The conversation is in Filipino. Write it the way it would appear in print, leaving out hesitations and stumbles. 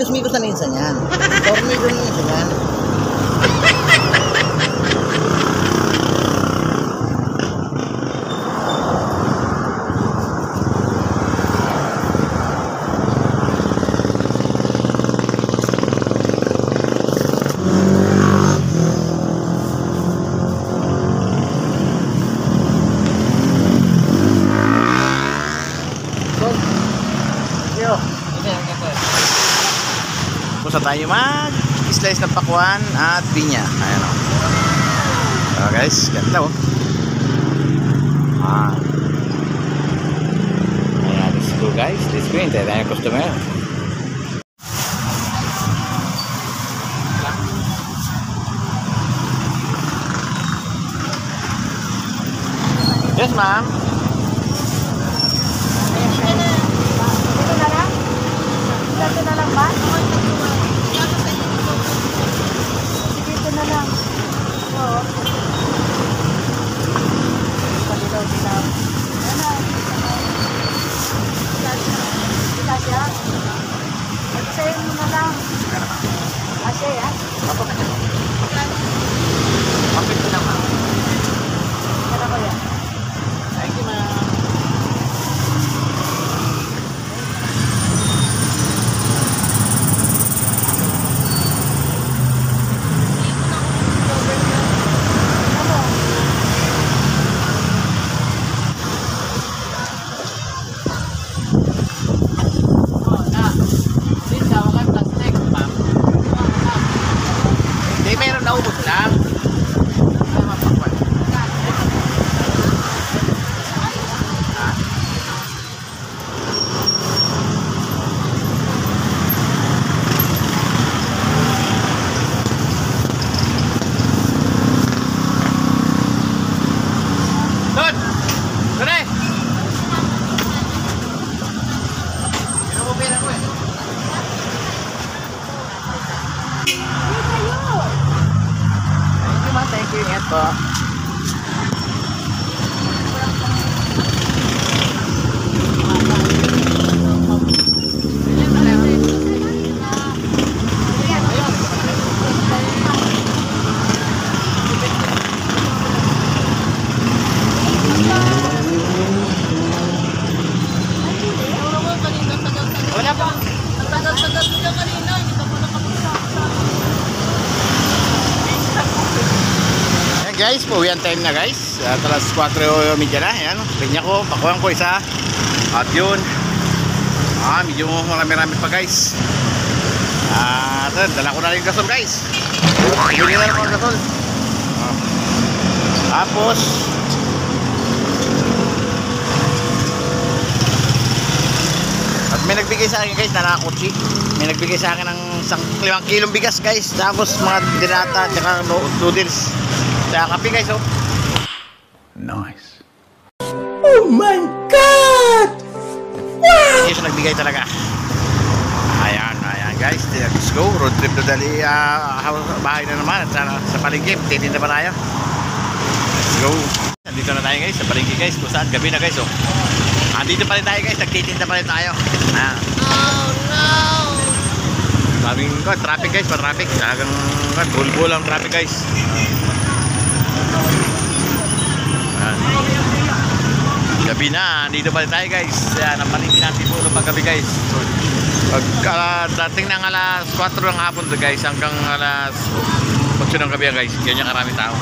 mikos-mikos na minsan yan. Tornado na minsan yan. Pusa tayo mag-slice ng pakwan at pinya. Ayan o. So guys, ganda o. Ayan, let's go guys. Let's go. Hintay tayo yung customer. Yes ma'am. Ito na lang ba? Ito na lang. Oo. Dilaw-dilaw. Ano? Kasya? Kasya mo na lang. Kasya ya? Apa ka niya? Kapit ko naman. Kaya ko yan. Thank you ma'am. Naubos lang. Doon! Doon eh! Pinamupira ko eh. Thank you, ingat po. Wala pa. Ang tagal-tagal nila kanina. Hindi ka pa nakapagsa. Guys, pauwian time na guys. Alas 4:30 na. Ayan, pinya ko, pakuhan ko isa. At yun. Medyo marami-rami pa guys. Dala ko na rin gasol guys. Bili na lang ako gasol. Tapos at may nagbigay sa akin guys na nakakutsi. May nagbigay sa akin ng 5 kilong bigas guys. Tapos mga dinata at saka noodles. Sa kape guys oh. Nice. Oh my God! Wow! Yes, nagbigay talaga. Ayan guys. Let's go. Road trip to Dali. Bahay na naman. At sa palengke. Titinda pa tayo. Let's go. Nandito na tayo guys. Sa palengke guys. Kung saan. Gabi na guys oh. Dito pa rin tayo guys. Nagtitinda pa rin tayo. Ayan. Oh no! Daming traffic guys. Pa-traffic. Talagang bulbul ang traffic guys. Gabi na, dito pa rin tayo guys. Yan, ang palengke natin po pag gabi guys. So, dating ng alas 4 ng hapon to guys hanggang alas 8 ng gabi guys. Ganyan karami tao.